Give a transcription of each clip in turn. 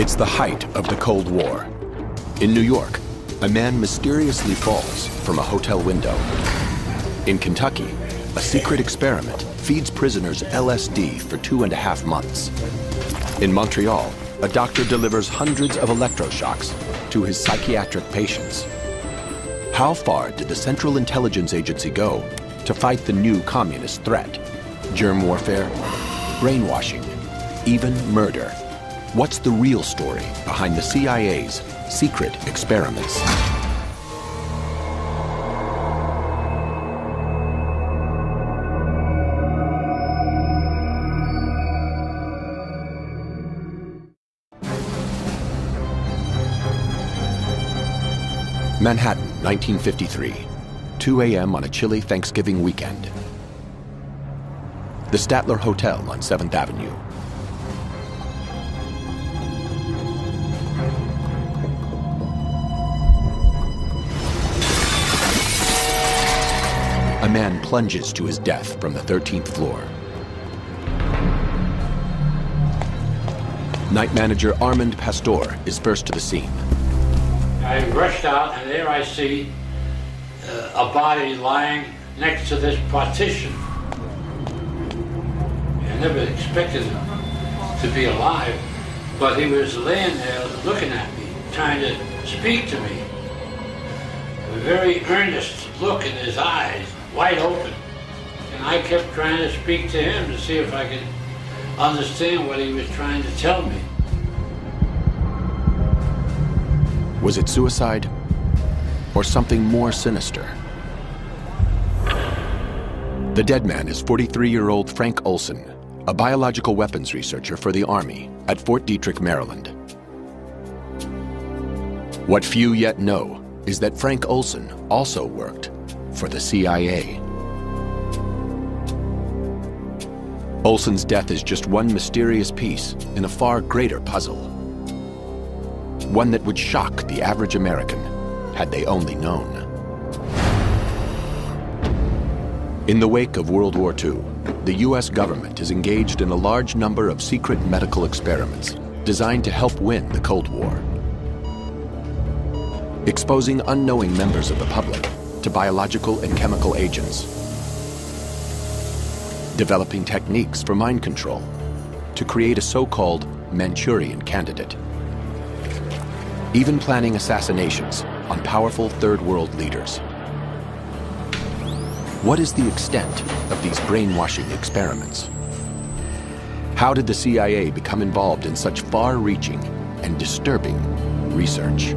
It's the height of the Cold War. In New York, a man mysteriously falls from a hotel window. In Kentucky, a secret experiment feeds prisoners LSD for 2.5 months. In Montreal, a doctor delivers hundreds of electroshocks to his psychiatric patients. How far did the Central Intelligence Agency go to fight the new communist threat? Germ warfare, brainwashing, even murder. What's the real story behind the CIA's secret experiments? Manhattan, 1953, 2 a.m. on a chilly Thanksgiving weekend. The Statler Hotel on 7th Avenue. A man plunges to his death from the 13th floor. Night manager Armand Pastor is first to the scene. I rushed out, and there I see a body lying next to this partition. I never expected him to be alive, but he was laying there looking at me, trying to speak to me. A very earnest look in his eyes, wide open. And I kept trying to speak to him to see if I could understand what he was trying to tell me. Was it suicide or something more sinister? The dead man is 43-year-old Frank Olson, a biological weapons researcher for the Army at Fort Detrick, Maryland. What few yet know is that Frank Olson also worked for the CIA. Olson's death is just one mysterious piece in a far greater puzzle. One that would shock the average American had they only known. In the wake of World War II, the US government is engaged in a large number of secret medical experiments designed to help win the Cold War. Exposing unknowing members of the public to biological and chemical agents. Developing techniques for mind control to create a so-called Manchurian candidate. Even planning assassinations on powerful third world leaders. What is the extent of these brainwashing experiments? How did the CIA become involved in such far-reaching and disturbing research?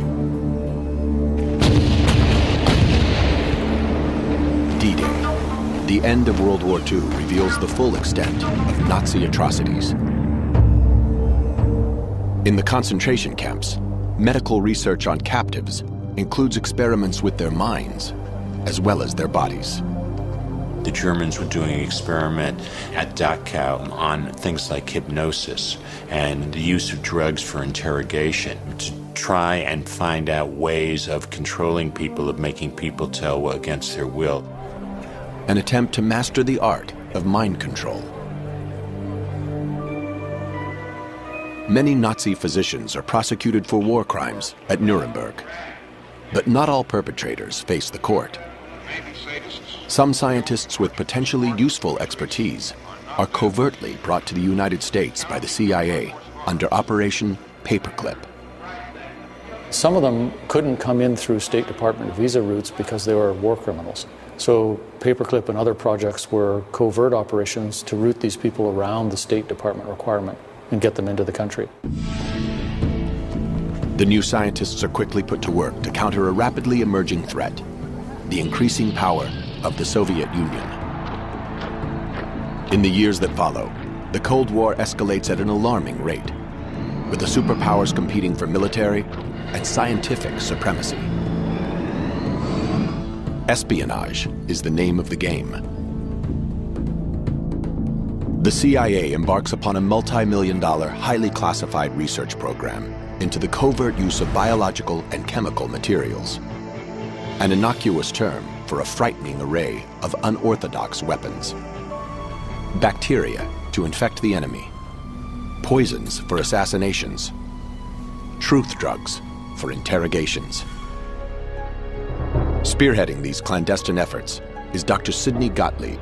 D-Day, the end of World War II, reveals the full extent of Nazi atrocities. In the concentration camps, medical research on captives includes experiments with their minds as well as their bodies. The Germans were doing an experiment at Dachau on things like hypnosis and the use of drugs for interrogation to try and find out ways of controlling people, of making people tell against their will. An attempt to master the art of mind control. Many Nazi physicians are prosecuted for war crimes at Nuremberg. But not all perpetrators face the court. Some scientists with potentially useful expertise are covertly brought to the United States by the CIA under Operation Paperclip. Some of them couldn't come in through State Department visa routes because they were war criminals. So Paperclip and other projects were covert operations to route these people around the State Department requirement and get them into the country. The new scientists are quickly put to work to counter a rapidly emerging threat, the increasing power of the Soviet Union. In the years that follow, the Cold War escalates at an alarming rate, with the superpowers competing for military and scientific supremacy. Espionage is the name of the game. The CIA embarks upon a multi-million-dollar, highly classified research program into the covert use of biological and chemical materials, an innocuous term for a frightening array of unorthodox weapons. Bacteria to infect the enemy, poisons for assassinations, truth drugs for interrogations. Spearheading these clandestine efforts is Dr. Sidney Gottlieb,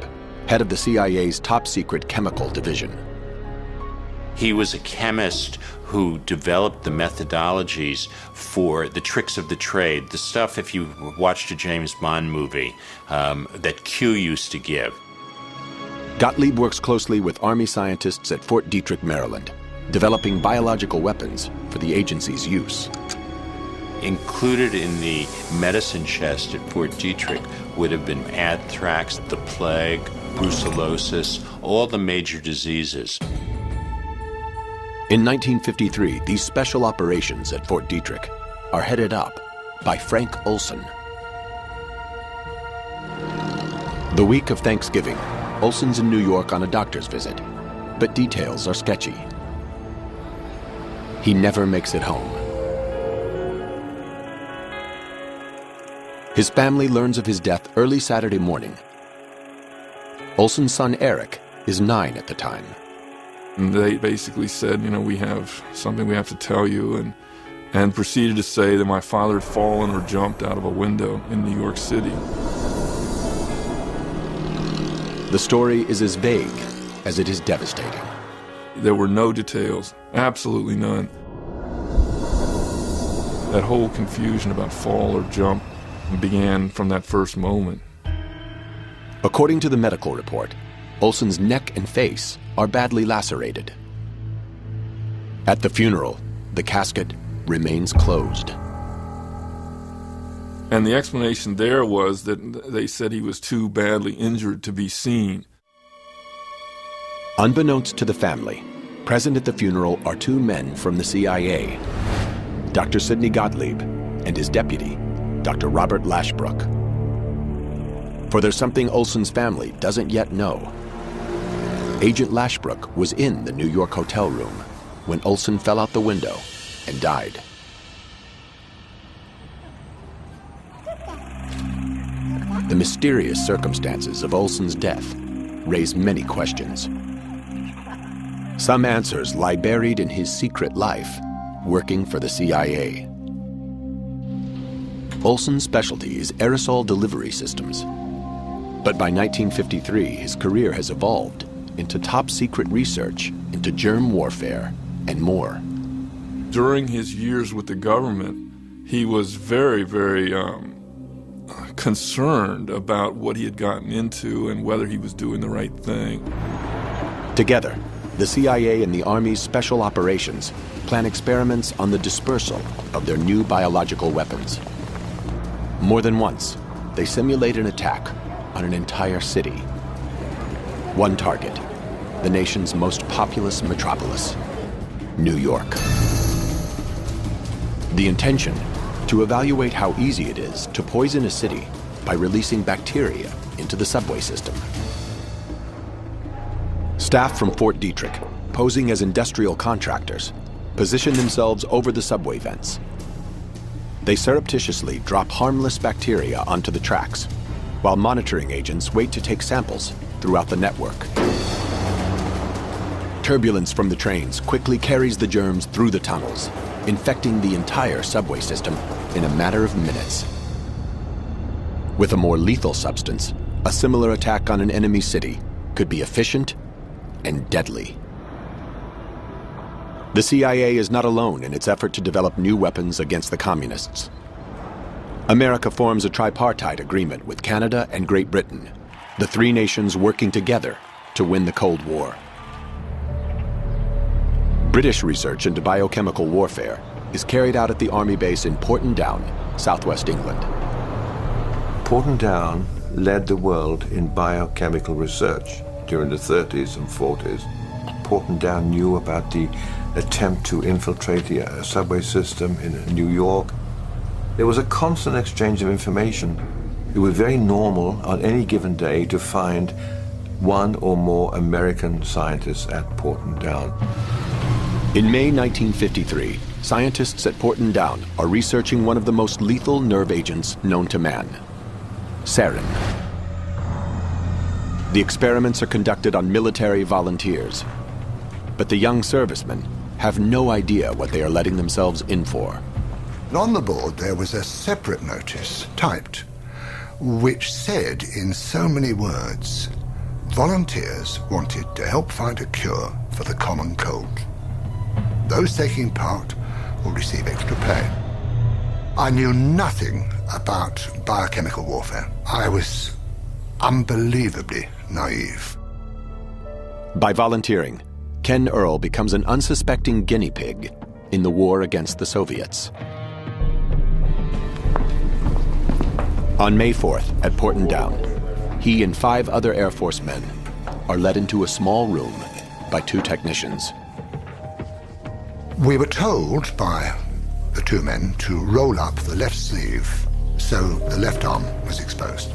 head of the CIA's top-secret chemical division. He was a chemist who developed the methodologies for the tricks of the trade, the stuff, if you watched a James Bond movie, that Q used to give. Gottlieb works closely with Army scientists at Fort Detrick, Maryland, developing biological weapons for the agency's use. Included in the medicine chest at Fort Detrick would have been anthrax, the plague, brucellosis, all the major diseases. In 1953, these special operations at Fort Detrick are headed up by Frank Olson. The week of Thanksgiving, Olson's in New York on a doctor's visit, but details are sketchy. He never makes it home. His family learns of his death early Saturday morning. Olson's son Eric is 9 at the time. And they basically said, you know, we have something we have to tell you, and proceeded to say that my father had fallen or jumped out of a window in New York City. The story is as vague as it is devastating. There were no details, absolutely none. That whole confusion about fall or jump began from that first moment. According to the medical report, Olson's neck and face are badly lacerated. At the funeral, the casket remains closed. And the explanation there was that they said he was too badly injured to be seen. Unbeknownst to the family, present at the funeral are 2 men from the CIA, Dr. Sidney Gottlieb and his deputy, Dr. Robert Lashbrook. For there's something Olson's family doesn't yet know. Agent Lashbrook was in the New York hotel room when Olson fell out the window and died. The mysterious circumstances of Olson's death raise many questions. Some answers lie buried in his secret life, working for the CIA. Olson's specialty is aerosol delivery systems. But by 1953, his career has evolved into top-secret research into germ warfare and more. During his years with the government, he was very, very concerned about what he had gotten into and whether he was doing the right thing. Together, the CIA and the Army's Special Operations plan experiments on the dispersal of their new biological weapons. More than once, they simulate an attack on an entire city. One target, the nation's most populous metropolis, New York. The intention, to evaluate how easy it is to poison a city by releasing bacteria into the subway system. Staff from Fort Detrick, posing as industrial contractors, position themselves over the subway vents. They surreptitiously drop harmless bacteria onto the tracks, while monitoring agents wait to take samples throughout the network. Turbulence from the trains quickly carries the germs through the tunnels, infecting the entire subway system in a matter of minutes. With a more lethal substance, a similar attack on an enemy city could be efficient and deadly. The CIA is not alone in its effort to develop new weapons against the communists. America forms a tripartite agreement with Canada and Great Britain, the 3 nations working together to win the Cold War. British research into biochemical warfare is carried out at the Army base in Porton Down, southwest England. Porton Down led the world in biochemical research during the 30s and 40s. Porton Down knew about the attempt to infiltrate the subway system in New York. There was a constant exchange of information. It was very normal on any given day to find 1 or more American scientists at Porton Down. In May 1953, scientists at Porton Down are researching one of the most lethal nerve agents known to man, sarin. The experiments are conducted on military volunteers, but the young servicemen have no idea what they are letting themselves in for. And on the board there was a separate notice, typed, which said in so many words, volunteers wanted to help find a cure for the common cold. Those taking part will receive extra pay. I knew nothing about biochemical warfare. I was unbelievably naive. By volunteering, Ken Earl becomes an unsuspecting guinea pig in the war against the Soviets. On May 4th at Porton Down, he and 5 other Air Force men are led into a small room by 2 technicians. We were told by the 2 men to roll up the left sleeve so the left arm was exposed.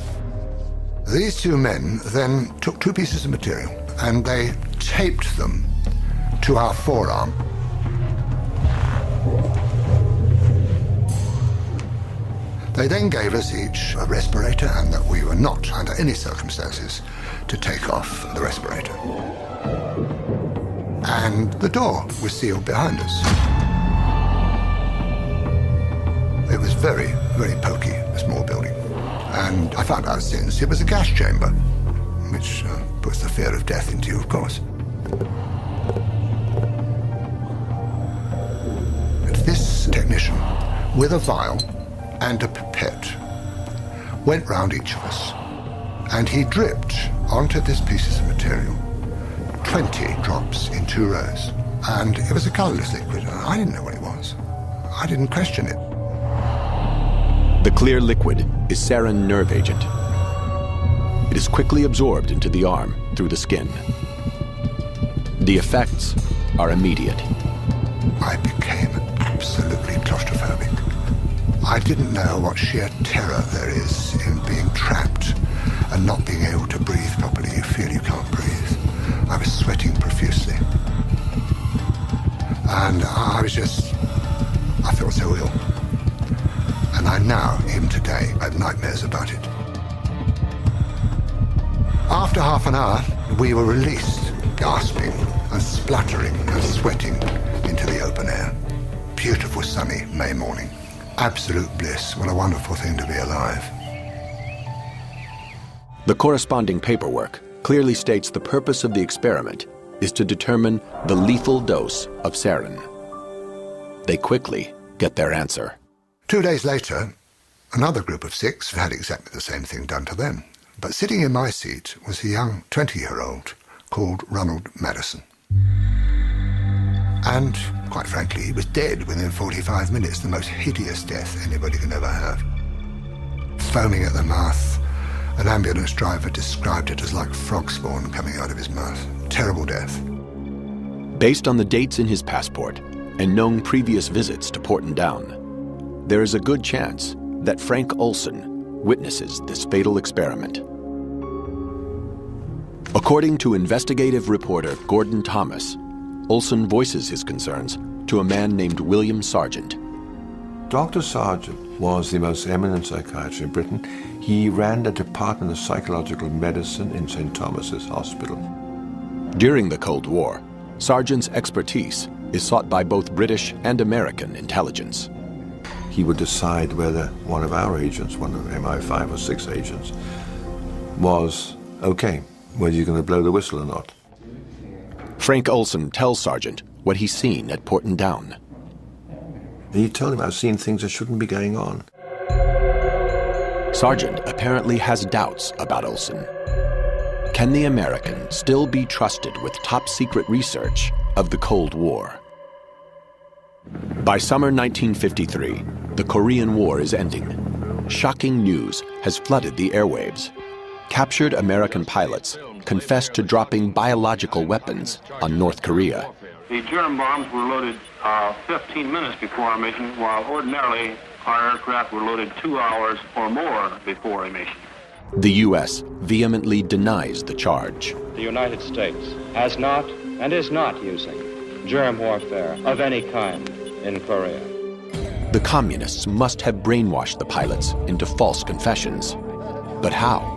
These 2 men then took 2 pieces of material and they taped them to our forearm. They then gave us each a respirator and that we were not, under any circumstances, to take off the respirator. And the door was sealed behind us. It was very, very poky, a small building. And I found out since it was a gas chamber, which puts the fear of death into you, of course. And this technician, with a vial and a pipette, went round each of us, and he dripped onto this piece of material 20 drops in 2 rows. And it was a colorless liquid. I didn't know what it was. I didn't question it. The clear liquid is sarin nerve agent. It is quickly absorbed into the arm through the skin. The effects are immediate. I became absolutely claustrophobic. I didn't know what sheer terror there is in being trapped and not being able to breathe properly. You feel you can't breathe. I was sweating profusely. And I felt so ill. And I now, even today, have nightmares about it. After half an hour, we were released, gasping and spluttering and sweating into the open air. Beautiful sunny May morning. Absolute bliss. What a wonderful thing to be alive. The corresponding paperwork clearly states the purpose of the experiment is to determine the lethal dose of sarin. They quickly get their answer. 2 days later, another group of 6 had exactly the same thing done to them. But sitting in my seat was a young 20-year-old called Ronald Madison. And, quite frankly, he was dead within 45 minutes, the most hideous death anybody can ever have. Foaming at the mouth, an ambulance driver described it as like frog spawn coming out of his mouth. Terrible death. Based on the dates in his passport and known previous visits to Porton Down, there is a good chance that Frank Olson witnesses this fatal experiment. According to investigative reporter Gordon Thomas, Olson voices his concerns to a man named William Sargent. Dr. Sargent was the most eminent psychiatrist in Britain. He ran the Department of Psychological Medicine in St. Thomas's Hospital. During the Cold War, Sargent's expertise is sought by both British and American intelligence. He would decide whether one of our agents, one of MI5 or 6 agents, was okay, whether you're going to blow the whistle or not. Frank Olson tells Sargent what he's seen at Porton Down. He told him, I've seen things that shouldn't be going on. Sargent apparently has doubts about Olson. Can the American still be trusted with top-secret research of the Cold War? By summer 1953, the Korean War is ending. Shocking news has flooded the airwaves. Captured American pilots confessed to dropping biological weapons on North Korea. The germ bombs were loaded 15 minutes before our mission, while ordinarily our aircraft were loaded 2 hours or more before a mission. The U.S. vehemently denies the charge. The United States has not and is not using germ warfare of any kind in Korea. The communists must have brainwashed the pilots into false confessions. But how?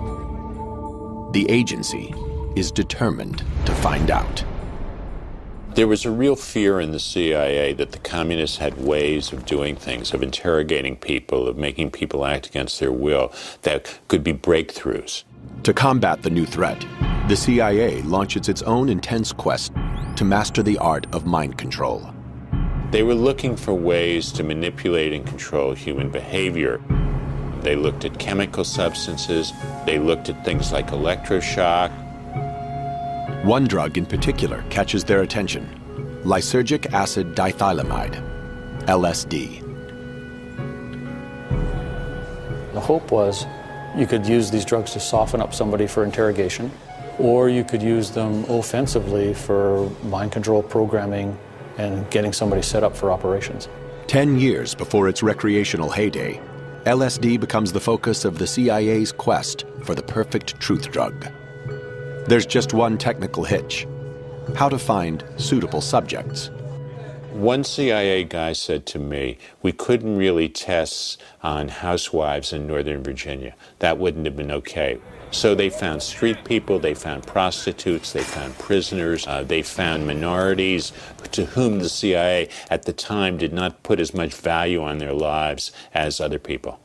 The agency is determined to find out. There was a real fear in the CIA that the communists had ways of doing things, of interrogating people, of making people act against their will, that could be breakthroughs. To combat the new threat, the CIA launches its own intense quest to master the art of mind control. They were looking for ways to manipulate and control human behavior. They looked at chemical substances. They looked at things like electroshock. One drug in particular catches their attention: lysergic acid dithylamide, LSD. The hope was you could use these drugs to soften up somebody for interrogation, or you could use them offensively for mind control programming and getting somebody set up for operations. 10 years before its recreational heyday, LSD becomes the focus of the CIA's quest for the perfect truth drug. There's just one technical hitch: how to find suitable subjects. One CIA guy said to me, we couldn't really test on housewives in Northern Virginia. That wouldn't have been okay. So they found street people, they found prostitutes, they found prisoners, they found minorities to whom the CIA at the time did not put as much value on their lives as other people.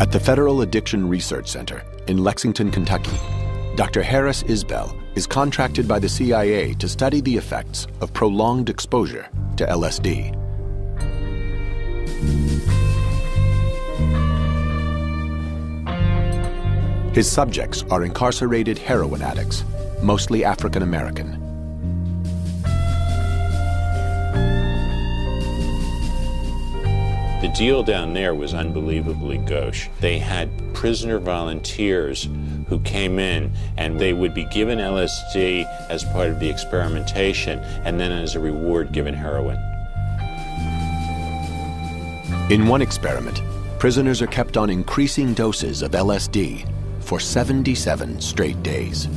At the Federal Addiction Research Center in Lexington, Kentucky, Dr. Harris Isbell is contracted by the CIA to study the effects of prolonged exposure to LSD. His subjects are incarcerated heroin addicts, mostly African American. The deal down there was unbelievably gauche. They had prisoner volunteers who came in, and they would be given LSD as part of the experimentation, and then as a reward given heroin. In one experiment, prisoners are kept on increasing doses of LSD for 77 straight days.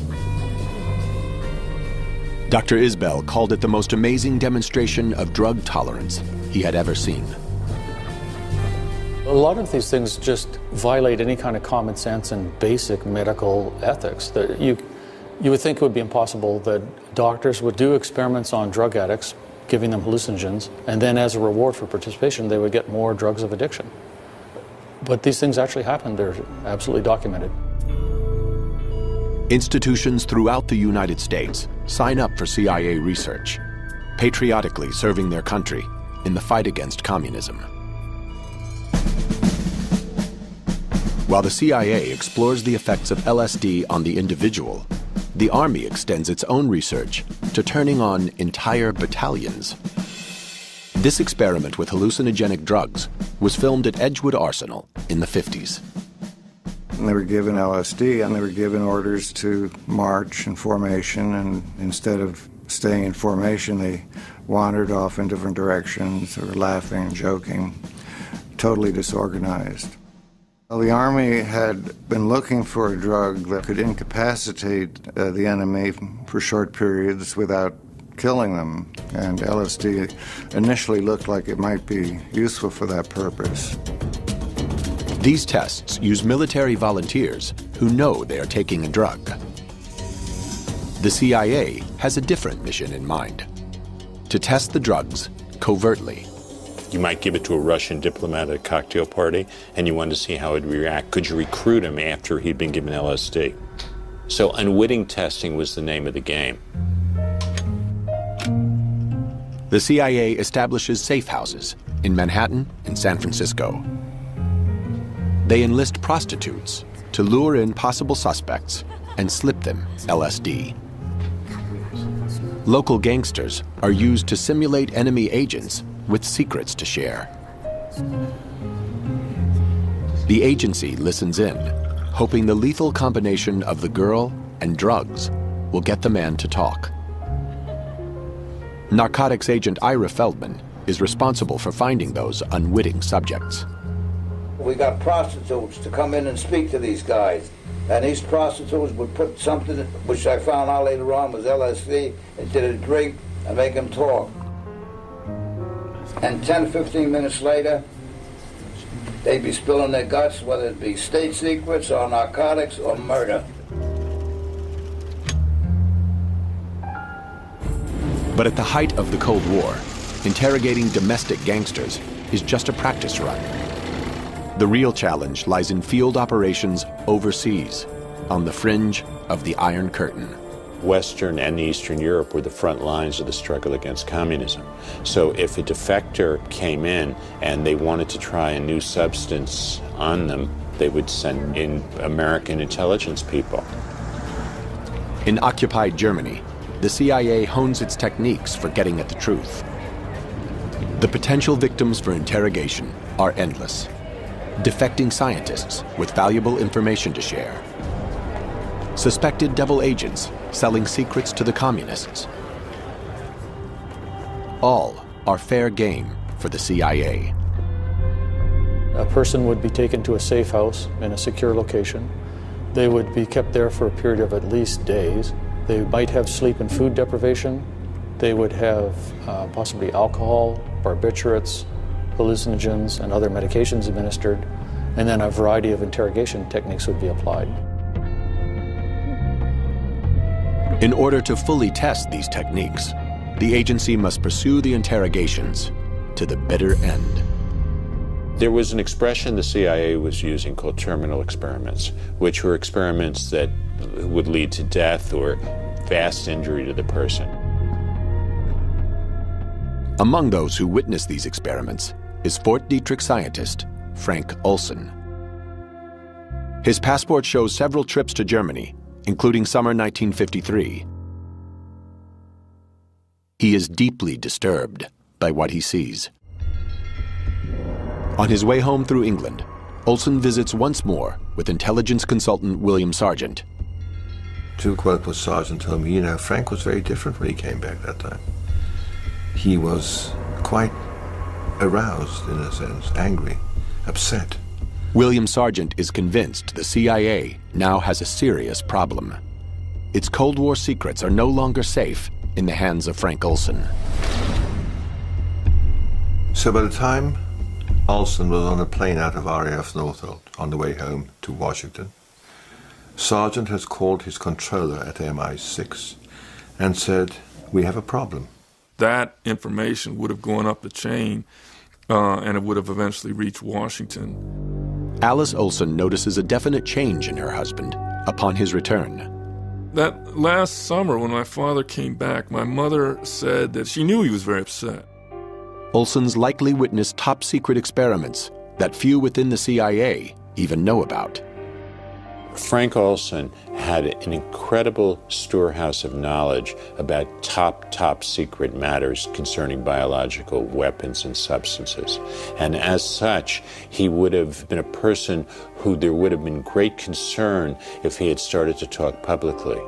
Dr. Isbell called it the most amazing demonstration of drug tolerance he had ever seen. A lot of these things just violate any kind of common sense and basic medical ethics. That you would think it would be impossible that doctors would do experiments on drug addicts, giving them hallucinogens, and then as a reward for participation, they would get more drugs of addiction. But these things actually happen. They're absolutely documented. Institutions throughout the United States sign up for CIA research, patriotically serving their country in the fight against communism. While the CIA explores the effects of LSD on the individual, the Army extends its own research to turning on entire battalions. This experiment with hallucinogenic drugs was filmed at Edgewood Arsenal in the 50s. They were given LSD and they were given orders to march in formation, and instead of staying in formation, they wandered off in different directions or laughing and joking, totally disorganized. Well, the Army had been looking for a drug that could incapacitate the enemy for short periods without killing them, and LSD initially looked like it might be useful for that purpose. These tests use military volunteers who know they are taking a drug. The CIA has a different mission in mind: to test the drugs covertly. You might give it to a Russian diplomat at a cocktail party, and you wanted to see how he'd react. Could you recruit him after he'd been given LSD? So unwitting testing was the name of the game. The CIA establishes safe houses in Manhattan and San Francisco. They enlist prostitutes to lure in possible suspects and slip them LSD. Local gangsters are used to simulate enemy agents with secrets to share. The agency listens in, hoping the lethal combination of the girl and drugs will get the man to talk. Narcotics agent Ira Feldman is responsible for finding those unwitting subjects. We got prostitutes to come in and speak to these guys, and these prostitutes would put something, which I found out later on was LSD, into the drink and make them talk. And 10, 15 minutes later, they'd be spilling their guts, whether it be state secrets or narcotics or murder. But at the height of the Cold War, interrogating domestic gangsters is just a practice run. The real challenge lies in field operations overseas, on the fringe of the Iron Curtain. Western and Eastern Europe were the front lines of the struggle against communism. So if a defector came in and they wanted to try a new substance on them, they would send in American intelligence people. In occupied Germany, the CIA hones its techniques for getting at the truth. The potential victims for interrogation are endless. Defecting scientists with valuable information to share. Suspected double agents selling secrets to the communists. All are fair game for the CIA. A person would be taken to a safe house in a secure location. They would be kept there for a period of at least days. They might have sleep and food deprivation. They would have possibly alcohol, barbiturates, hallucinogens, and other medications administered. And then a variety of interrogation techniques would be applied. In order to fully test these techniques, the agency must pursue the interrogations to the bitter end. There was an expression the CIA was using called terminal experiments, which were experiments that would lead to death or vast injury to the person. Among those who witnessed these experiments is Fort Detrick scientist Frank Olson. His passport shows several trips to Germany, including summer 1953. He is deeply disturbed by what he sees. On his way home through England, Olson visits once more with intelligence consultant William Sargent. To quote what Sargent told me, Frank was very different when he came back that time. He was quite aroused, in a sense, angry, upset. William Sargent is convinced the CIA now has a serious problem. Its Cold War secrets are no longer safe in the hands of Frank Olson. So by the time Olson was on a plane out of RAF Northolt on the way home to Washington, Sargent has called his controller at MI6 and said, "We have a problem." That information would have gone up the chain and it would have eventually reached Washington. Alice Olson notices a definite change in her husband upon his return. That last summer when my father came back, my mother said that she knew he was very upset. Olson's likely witnessed top-secret experiments that few within the CIA even know about. Frank Olson had an incredible storehouse of knowledge about top secret matters concerning biological weapons and substances. And as such, he would have been a person who there would have been great concern if he had started to talk publicly.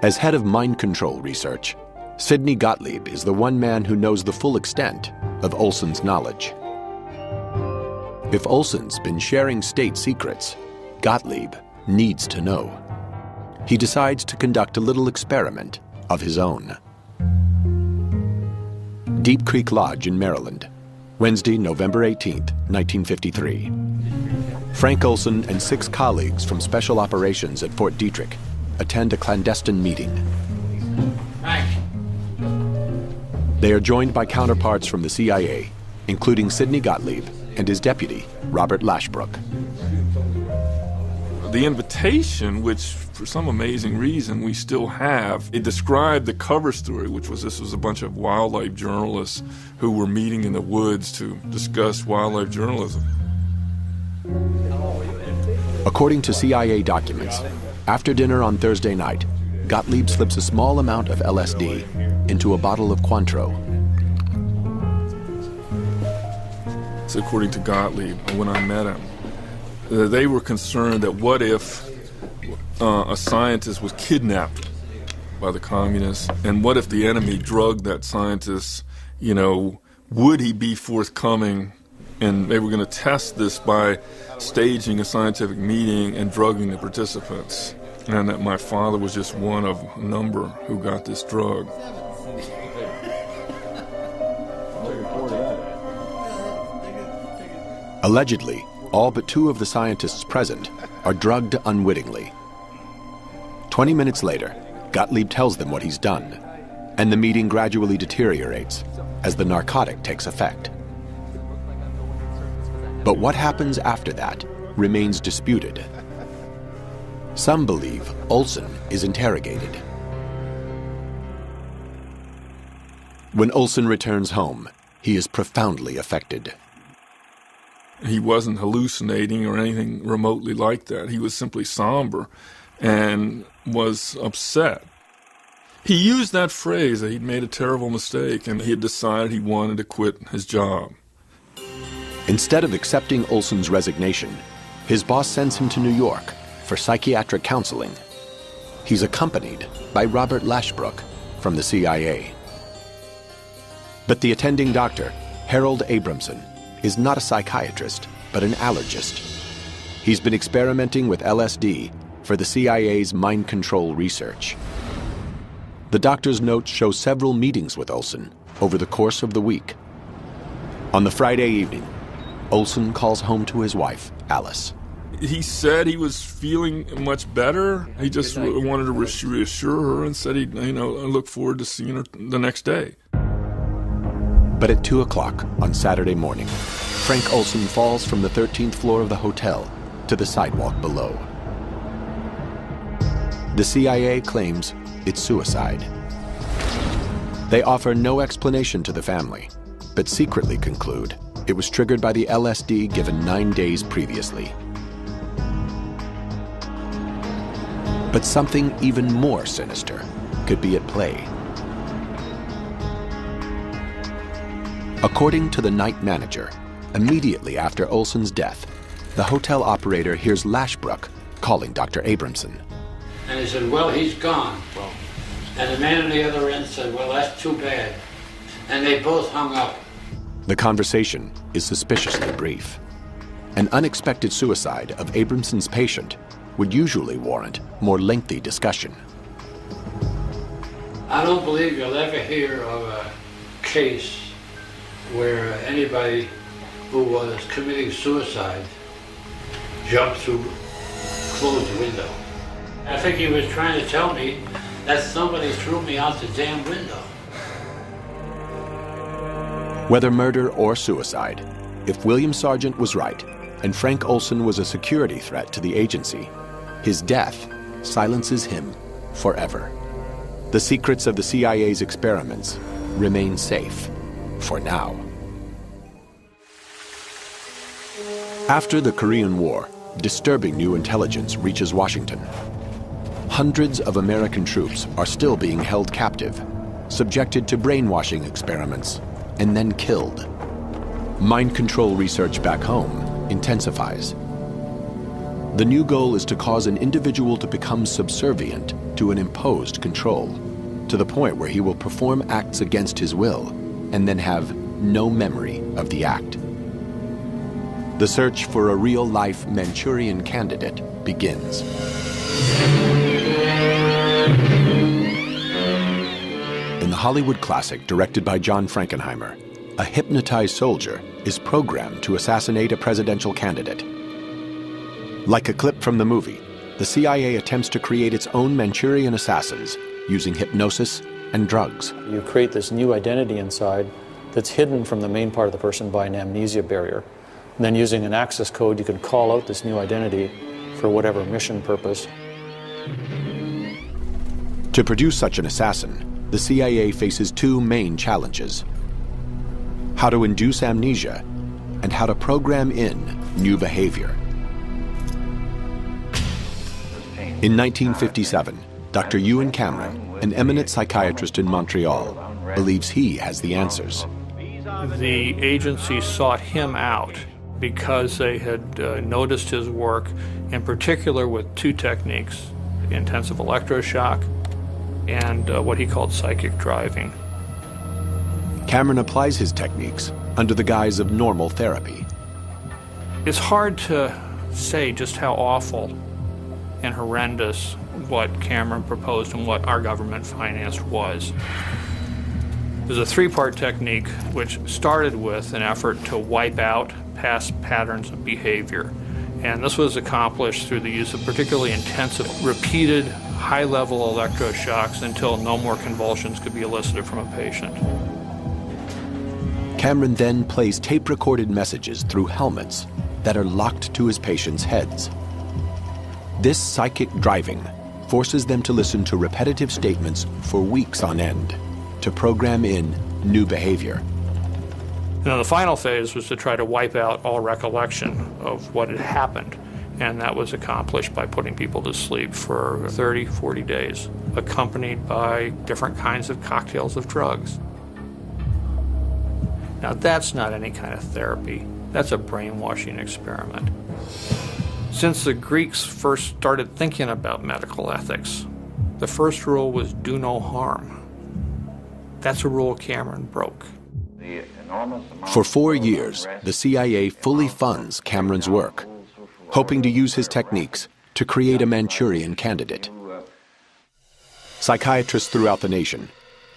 As head of mind control research, Sidney Gottlieb is the one man who knows the full extent of Olson's knowledge. If Olson's been sharing state secrets, Gottlieb needs to know. He decides to conduct a little experiment of his own. Deep Creek Lodge in Maryland, Wednesday, November 18th, 1953. Frank Olson and 6 colleagues from Special Operations at Fort Detrick attend a clandestine meeting. They are joined by counterparts from the CIA, including Sidney Gottlieb and his deputy, Robert Lashbrook. The invitation, which for some amazing reason we still have, it described the cover story, which was this was a bunch of wildlife journalists who were meeting in the woods to discuss wildlife journalism. According to CIA documents, after dinner on Thursday night, Gottlieb slips a small amount of LSD into a bottle of Cointreau. So according to Gottlieb, when I met him, they were concerned that what if a scientist was kidnapped by the communists, and what if the enemy drugged that scientist, would he be forthcoming? And they were going to test this by staging a scientific meeting and drugging the participants. And that my father was just one of a number who got this drug. Allegedly, all but 2 of the scientists present are drugged unwittingly. 20 minutes later, Gottlieb tells them what he's done. and the meeting gradually deteriorates as the narcotic takes effect. But what happens after that remains disputed. Some believe Olson is interrogated. When Olson returns home, he is profoundly affected. He wasn't hallucinating or anything remotely like that. He was simply somber and was upset. He used that phrase that he'd made a terrible mistake and he had decided he wanted to quit his job. Instead of accepting Olson's resignation, his boss sends him to New York for psychiatric counseling. He's accompanied by Robert Lashbrook from the CIA. But the attending doctor, Harold Abramson, is not a psychiatrist, but an allergist. He's been experimenting with LSD for the CIA's mind control research. The doctor's notes show several meetings with Olson over the course of the week. On the Friday evening, Olson calls home to his wife, Alice. He said he was feeling much better. He just wanted to reassure her and said he'd, look forward to seeing her the next day. But at 2 o'clock on Saturday morning, Frank Olson falls from the 13th floor of the hotel to the sidewalk below. The CIA claims it's suicide. They offer no explanation to the family, but secretly conclude it was triggered by the LSD given 9 days previously. But something even more sinister could be at play. According to the night manager, immediately after Olson's death, the hotel operator hears Lashbrook calling Dr. Abramson. And he said, well, he's gone. And the man on the other end said, well, that's too bad. And they both hung up. The conversation is suspiciously brief. An unexpected suicide of Abramson's patient would usually warrant more lengthy discussion. I don't believe you'll ever hear of a case where anybody who was committing suicide jumped through a closed window. I think he was trying to tell me that somebody threw me out the damn window. Whether murder or suicide, if William Sargent was right and Frank Olson was a security threat to the agency, his death silences him forever. The secrets of the CIA's experiments remain safe for now. After the Korean War, disturbing new intelligence reaches Washington. Hundreds of American troops are still being held captive, subjected to brainwashing experiments, and then killed. Mind control research back home intensifies. The new goal is to cause an individual to become subservient to an imposed control, to the point where he will perform acts against his will and then have no memory of the act. The search for a real-life Manchurian candidate begins. In the Hollywood classic directed by John Frankenheimer, a hypnotized soldier is programmed to assassinate a presidential candidate. Like a clip from the movie, the CIA attempts to create its own Manchurian assassins using hypnosis and drugs. You create this new identity inside that's hidden from the main part of the person by an amnesia barrier. And then using an access code, you can call out this new identity for whatever mission purpose. To produce such an assassin, the CIA faces two main challenges: how to induce amnesia and how to program in new behavior. In 1957, Dr. Ewan Cameron, an eminent psychiatrist in Montreal, believes he has the answers. The agency sought him out because they had noticed his work, in particular with two techniques, intensive electroshock and what he called psychic driving. Cameron applies his techniques under the guise of normal therapy. It's hard to say just how awful and horrendous what Cameron proposed and what our government financed was. There's a three-part technique which started with an effort to wipe out past patterns of behavior. And this was accomplished through the use of particularly intensive, repeated high-level electroshocks until no more convulsions could be elicited from a patient. Cameron then plays tape-recorded messages through helmets that are locked to his patients' heads. This psychic driving forces them to listen to repetitive statements for weeks on end to program in new behavior. Now, the final phase was to try to wipe out all recollection of what had happened, and that was accomplished by putting people to sleep for 30, 40 days, accompanied by different kinds of cocktails of drugs. Now, that's not any kind of therapy. That's a brainwashing experiment. Since the Greeks first started thinking about medical ethics, the first rule was do no harm. That's a rule Cameron broke. For 4 years, the CIA fully funds Cameron's work, hoping to use his techniques to create a Manchurian candidate. Psychiatrists throughout the nation,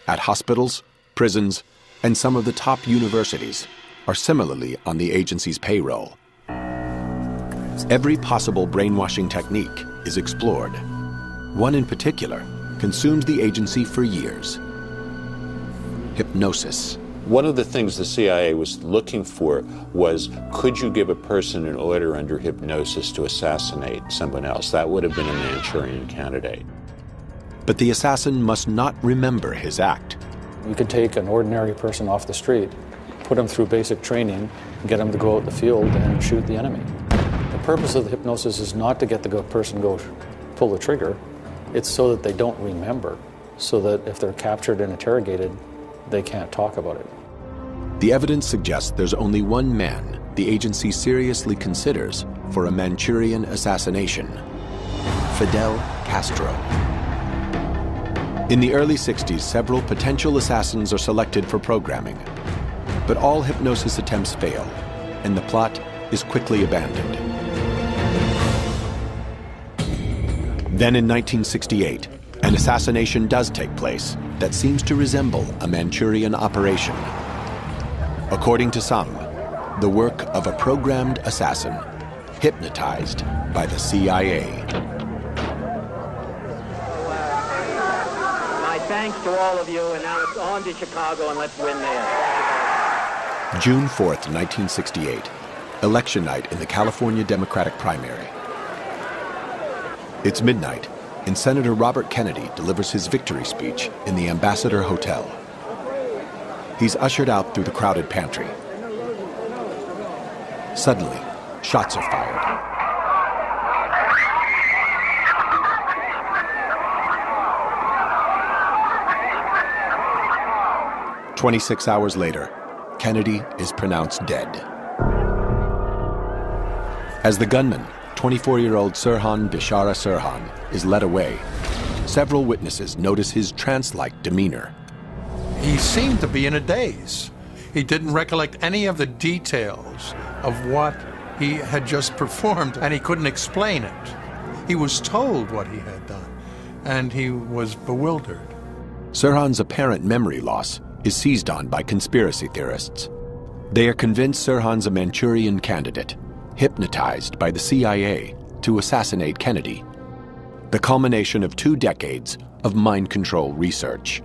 at hospitals, prisons, and some of the top universities, are similarly on the agency's payroll. Every possible brainwashing technique is explored. One in particular consumed the agency for years: hypnosis. One of the things the CIA was looking for was, could you give a person an order under hypnosis to assassinate someone else? That would have been a Manchurian candidate. But the assassin must not remember his act. You could take an ordinary person off the street, put him through basic training, get him to go out in the field and shoot the enemy. The purpose of the hypnosis is not to get the person to go pull the trigger. It's so that they don't remember, so that if they're captured and interrogated, they can't talk about it. The evidence suggests there's only one man the agency seriously considers for a Manchurian assassination: Fidel Castro. In the early 60s, several potential assassins are selected for programming, but all hypnosis attempts fail, and the plot is quickly abandoned. Then in 1968, an assassination does take place that seems to resemble a Manchurian operation. According to some, the work of a programmed assassin hypnotized by the CIA. My thanks to all of you, and now it's on to Chicago, and let's win there. June 4th, 1968, election night in the California Democratic primary. It's midnight, and Senator Robert Kennedy delivers his victory speech in the Ambassador Hotel. He's ushered out through the crowded pantry. Suddenly, shots are fired. "26 hours later, Kennedy is pronounced dead. As the gunman, 24-year-old Sirhan Bishara Sirhan, is led away, several witnesses notice his trance-like demeanor. He seemed to be in a daze. He didn't recollect any of the details of what he had just performed, and he couldn't explain it. He was told what he had done, and he was bewildered. Sirhan's apparent memory loss is seized on by conspiracy theorists. They are convinced Sirhan's a Manchurian candidate, hypnotized by the CIA to assassinate Kennedy, the culmination of 2 decades of mind control research.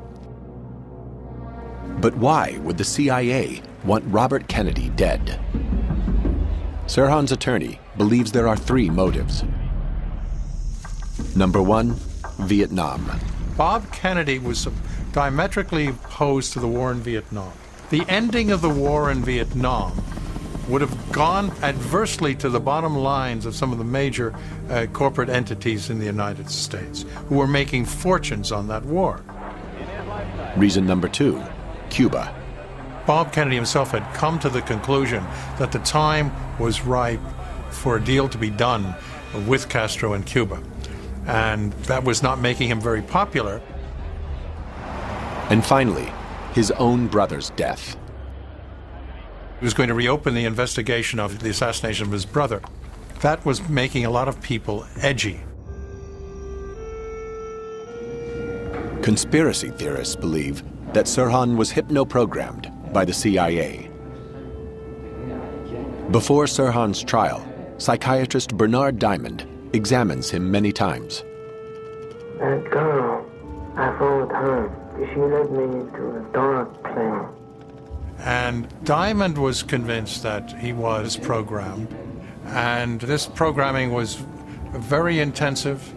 But why would the CIA want Robert Kennedy dead? Sirhan's attorney believes there are 3 motives. Number 1, Vietnam. Bob Kennedy was diametrically opposed to the war in Vietnam. The ending of the war in Vietnam would have gone adversely to the bottom lines of some of the major corporate entities in the United States who were making fortunes on that war. Reason number 2, Cuba. Bob Kennedy himself had come to the conclusion that the time was ripe for a deal to be done with Castro in Cuba, and that was not making him very popular. And finally, his own brother's death. He was going to reopen the investigation of the assassination of his brother. That was making a lot of people edgy. Conspiracy theorists believe that Sirhan was hypno-programmed by the CIA. Before Sirhan's trial, psychiatrist Bernard Diamond examines him many times. That girl, I followed her. She led me into a dark place. And Diamond was convinced that he was programmed. And this programming was very intensive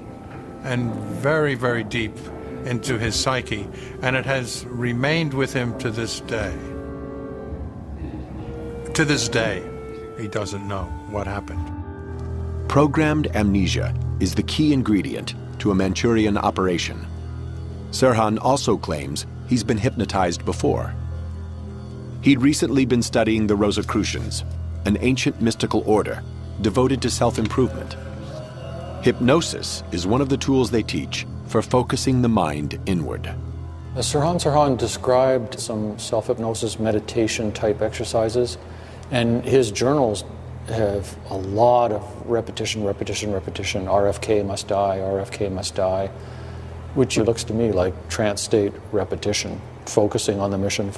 and very, very deep into his psyche. And it has remained with him to this day. To this day, he doesn't know what happened. Programmed amnesia is the key ingredient to a Manchurian operation. Sirhan also claims he's been hypnotized before. He'd recently been studying the Rosicrucians, an ancient mystical order devoted to self-improvement. Hypnosis is one of the tools they teach for focusing the mind inward. Sirhan described some self-hypnosis meditation type exercises, and his journals have a lot of repetition, RFK must die, which looks to me like trance state repetition, focusing on the mission.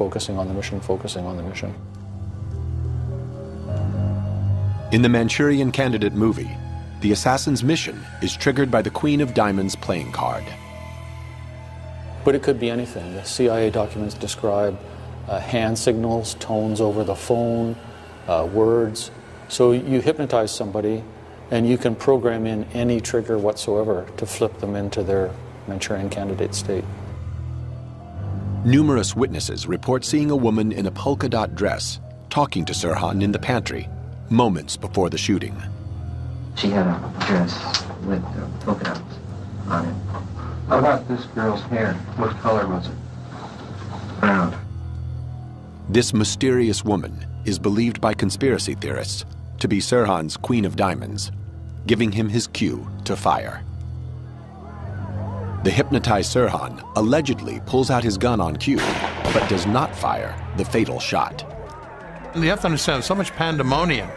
In the Manchurian Candidate movie, the assassin's mission is triggered by the Queen of Diamonds playing card. But it could be anything. The CIA documents describe hand signals, tones over the phone, words. So you hypnotize somebody and you can program in any trigger whatsoever to flip them into their Manchurian Candidate state. Numerous witnesses report seeing a woman in a polka dot dress talking to Sirhan in the pantry moments before the shooting. She had a dress with polka dots on it. How about this girl's hair? What color was it? Brown. This mysterious woman is believed by conspiracy theorists to be Sirhan's Queen of Diamonds, giving him his cue to fire. The hypnotized Sirhan allegedly pulls out his gun on cue, but does not fire the fatal shot. You have to understand, there's so much pandemonium.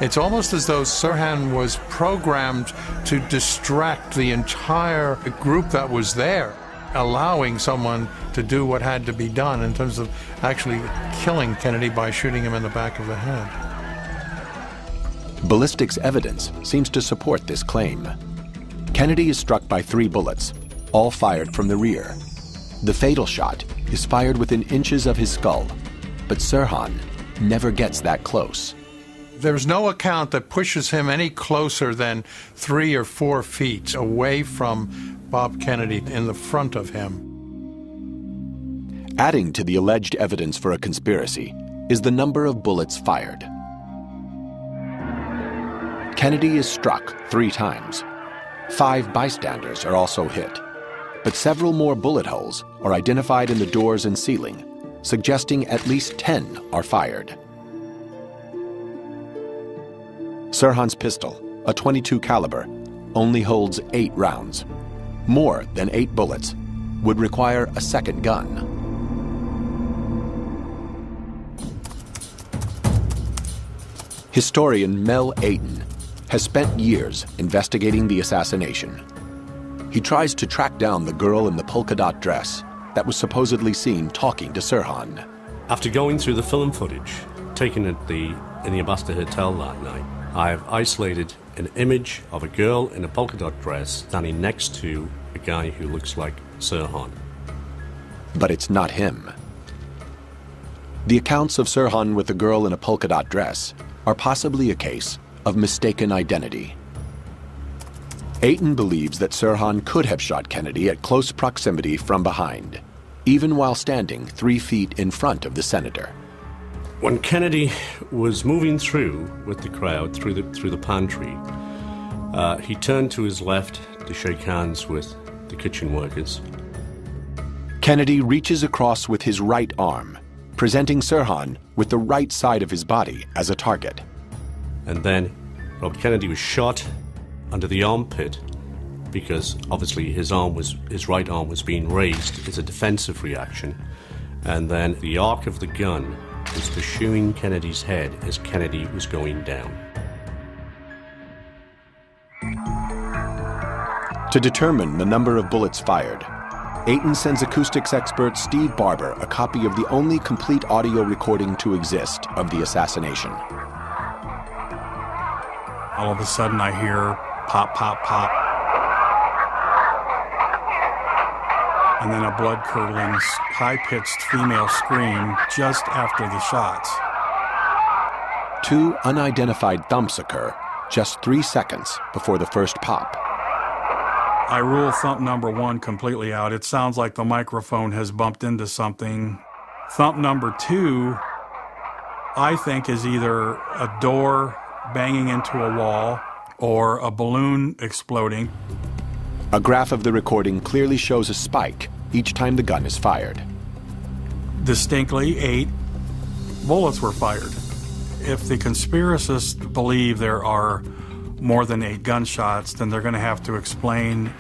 It's almost as though Sirhan was programmed to distract the entire group that was there, allowing someone to do what had to be done in terms of actually killing Kennedy by shooting him in the back of the head. Ballistics evidence seems to support this claim. Kennedy is struck by 3 bullets, all fired from the rear. The fatal shot is fired within inches of his skull, but Sirhan never gets that close. There's no account that pushes him any closer than 3 or 4 feet away from Bob Kennedy in the front of him. Adding to the alleged evidence for a conspiracy is the number of bullets fired. Kennedy is struck 3 times. 5 bystanders are also hit, but several more bullet holes are identified in the doors and ceiling, suggesting at least 10 are fired. Sirhan's pistol, a .22 caliber, only holds 8 rounds. More than 8 bullets would require a second gun. Historian Mel Ayton has spent years investigating the assassination. He tries to track down the girl in the polka dot dress that was supposedly seen talking to Sirhan. After going through the film footage taken in the Ambassador Hotel that night, I have isolated an image of a girl in a polka dot dress standing next to a guy who looks like Sirhan. But it's not him. The accounts of Sirhan with the girl in a polka dot dress are possibly a case of mistaken identity. Ayton believes that Sirhan could have shot Kennedy at close proximity from behind, even while standing 3 feet in front of the senator. When Kennedy was moving through with the crowd through the pantry, he turned to his left to shake hands with the kitchen workers. Kennedy reaches across with his right arm, presenting Sirhan with the right side of his body as a target. And then Robert Kennedy was shot under the armpit because obviously his right arm was being raised as a defensive reaction. And then the arc of the gun was pursuing Kennedy's head as Kennedy was going down. To determine the number of bullets fired, Ayton sends acoustics expert Steve Barber a copy of the only complete audio recording to exist of the assassination. All of a sudden I hear pop, pop, pop. and then a blood-curdling, high-pitched female scream just after the shots. 2 unidentified thumps occur just 3 seconds before the first pop. I rule thump number 1 completely out. It sounds like the microphone has bumped into something. Thump number 2, I think, is either a door banging into a wall or a balloon exploding. A graph of the recording clearly shows a spike each time the gun is fired. Distinctly, 8 bullets were fired. If the conspiracists believe there are more than 8 gunshots, then they're going to have to explain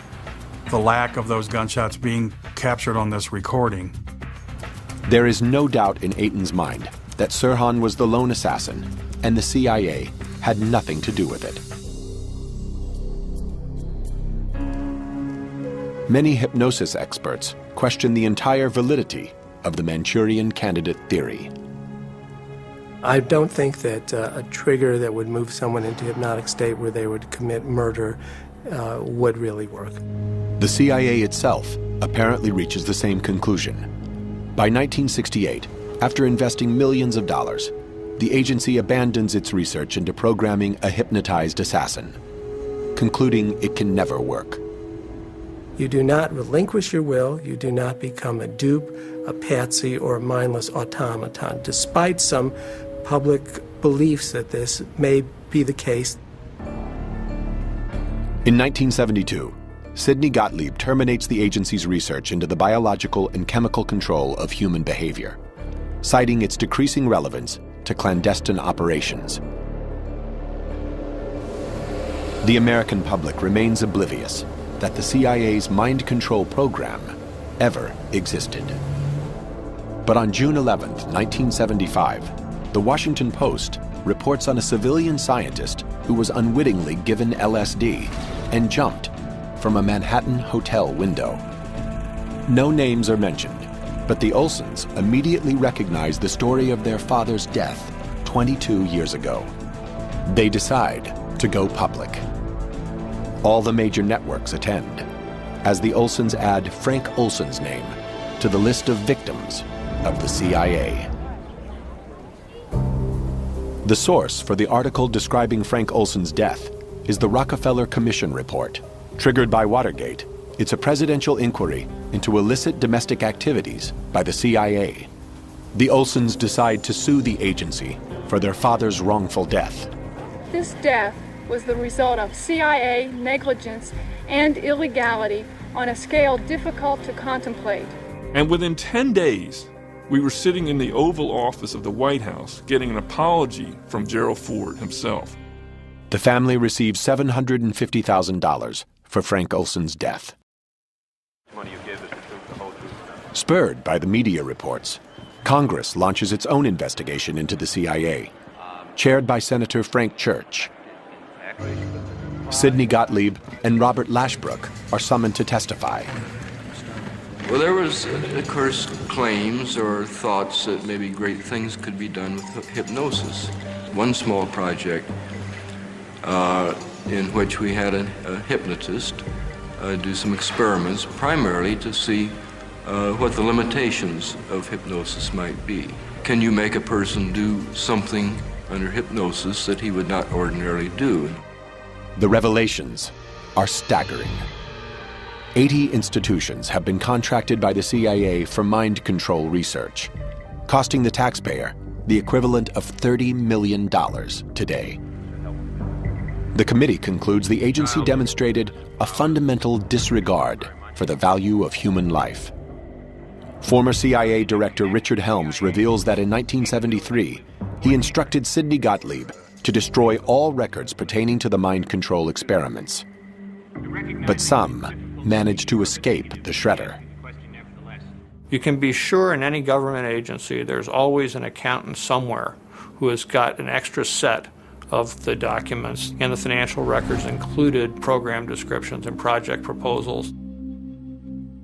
the lack of those gunshots being captured on this recording. There is no doubt in Ayton's mind that Sirhan was the lone assassin, and the CIA had nothing to do with it. Many hypnosis experts question the entire validity of the Manchurian Candidate theory. I don't think that a trigger that would move someone into hypnotic state where they would commit murder would really work. The CIA itself apparently reaches the same conclusion. By 1968, after investing millions of dollars, the agency abandons its research into programming a hypnotized assassin, concluding it can never work. You do not relinquish your will, you do not become a dupe, a patsy, or a mindless automaton, despite some public beliefs that this may be the case. In 1972, Sidney Gottlieb terminates the agency's research into the biological and chemical control of human behavior, citing its decreasing relevance to clandestine operations. The American public remains oblivious that the CIA's mind control program ever existed. But on June 11, 1975, the Washington Post reports on a civilian scientist who was unwittingly given LSD and jumped from a Manhattan hotel window. No names are mentioned, but the Olsons immediately recognize the story of their father's death 22 years ago. They decide to go public. All the major networks attend, as the Olsons add Frank Olson's name to the list of victims of the CIA. The source for the article describing Frank Olson's death is the Rockefeller Commission report. Triggered by Watergate, it's a presidential inquiry into illicit domestic activities by the CIA. The Olsons decide to sue the agency for their father's wrongful death. This death was the result of CIA negligence and illegality on a scale difficult to contemplate. And within 10 days, we were sitting in the Oval Office of the White House getting an apology from Gerald Ford himself. The family receives $750,000 for Frank Olson's death. Spurred by the media reports, Congress launches its own investigation into the CIA, chaired by Senator Frank Church. Sidney Gottlieb and Robert Lashbrook are summoned to testify. Well, there was, of course, claims or thoughts that maybe great things could be done with hypnosis. One small project in which we had a hypnotist do some experiments, primarily to see what the limitations of hypnosis might be. Can you make a person do something under hypnosis that he would not ordinarily do? The revelations are staggering. 80 institutions have been contracted by the CIA for mind control research, costing the taxpayer the equivalent of $30 million today. The committee concludes the agency demonstrated a fundamental disregard for the value of human life. Former CIA Director Richard Helms reveals that in 1973, he instructed Sidney Gottlieb to destroy all records pertaining to the mind control experiments. But some managed to escape the shredder. You can be sure in any government agency there's always an accountant somewhere who has got an extra set of the documents, and the financial records included program descriptions and project proposals.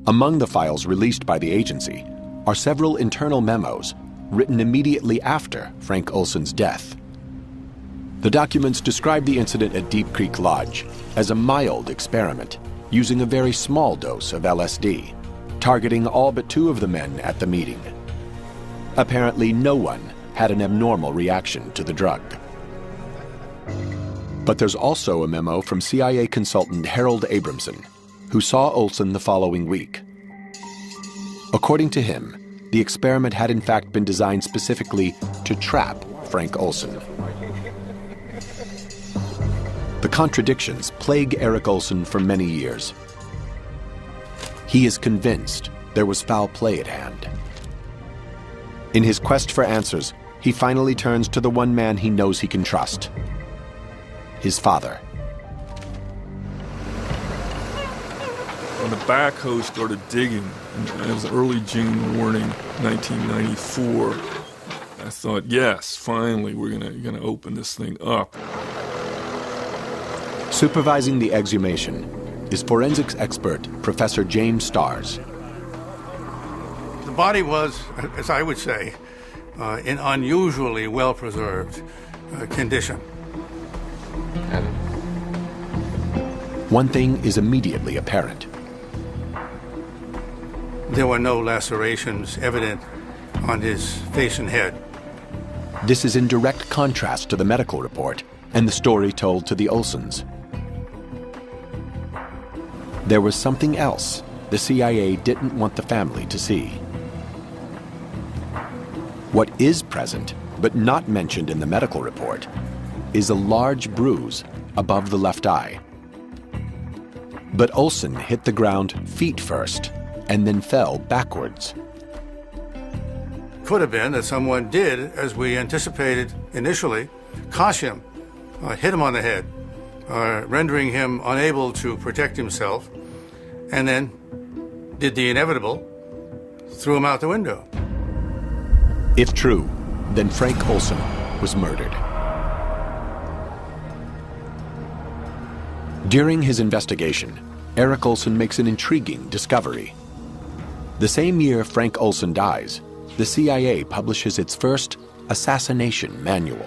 Among the files released by the agency are several internal memos written immediately after Frank Olson's death. The documents describe the incident at Deep Creek Lodge as a mild experiment using a very small dose of LSD. targeting all but 2 of the men at the meeting. Apparently, no one had an abnormal reaction to the drug. But there's also a memo from CIA consultant Harold Abramson, who saw Olson the following week. According to him, the experiment had in fact been designed specifically to trap Frank Olson. The contradictions plague Eric Olson for many years. He is convinced there was foul play at hand. In his quest for answers, he finally turns to the one man he knows he can trust: his father. When the backhoe started digging, it was early June morning, 1994, I thought, yes, finally we're gonna open this thing up. Supervising the exhumation is forensics expert Professor James Starrs. The body was, as I would say, in unusually well-preserved condition. One thing is immediately apparent. There were no lacerations evident on his face and head. This is in direct contrast to the medical report and the story told to the Olsons. There was something else the CIA didn't want the family to see. What is present, but not mentioned in the medical report, is a large bruise above the left eye. But Olson hit the ground feet first and then fell backwards. Could have been that someone did, as we anticipated initially, cosh him, hit him on the head, rendering him unable to protect himself, and then did the inevitable, threw him out the window. If true, then Frank Olson was murdered. During his investigation, Eric Olson makes an intriguing discovery. The same year Frank Olson dies, the CIA publishes its first assassination manual.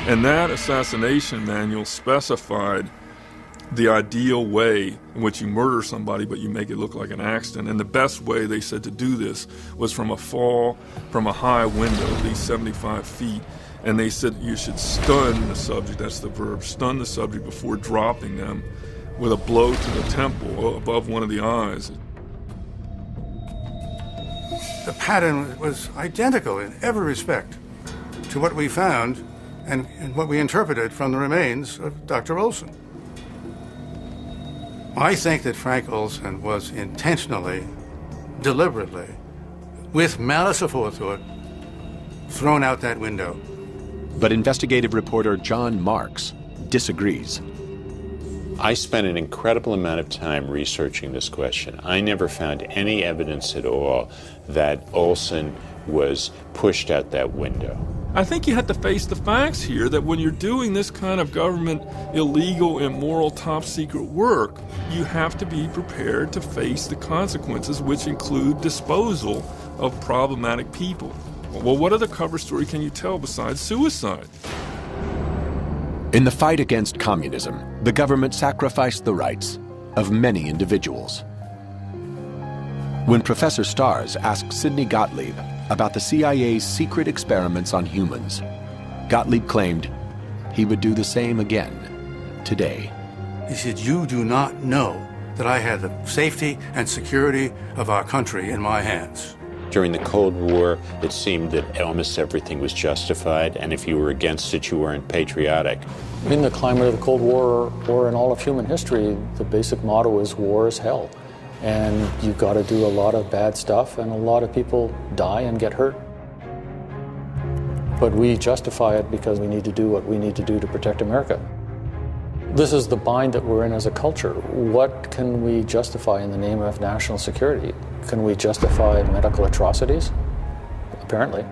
And that assassination manual specified the ideal way in which you murder somebody, but you make it look like an accident. And the best way, they said, to do this was from a fall from a high window, at least 75 feet. And they said you should stun the subject, that's the verb, stun the subject before dropping them with a blow to the temple above one of the eyes. The pattern was identical in every respect to what we found and what we interpreted from the remains of Dr. Olson. I think that Frank Olson was intentionally, deliberately, with malice aforethought, thrown out that window. But investigative reporter John Marks disagrees. I spent an incredible amount of time researching this question. I never found any evidence at all that Olson was pushed out that window. I think you have to face the facts here that when you're doing this kind of government illegal, immoral, top-secret work, you have to be prepared to face the consequences, which include disposal of problematic people. Well, what other cover story can you tell besides suicide? In the fight against communism, the government sacrificed the rights of many individuals. When Professor Starrs asked Sidney Gottlieb about the CIA's secret experiments on humans, Gottlieb claimed he would do the same again today. He said, "You do not know that I had the safety and security of our country in my hands." During the Cold War, it seemed that almost everything was justified, and if you were against it, you weren't patriotic. In the climate of the Cold War, or in all of human history, the basic motto is war is hell. And you've got to do a lot of bad stuff, and a lot of people die and get hurt. But we justify it because we need to do what we need to do to protect America. This is the bind that we're in as a culture. What can we justify in the name of national security? Can we justify medical atrocities? Apparently.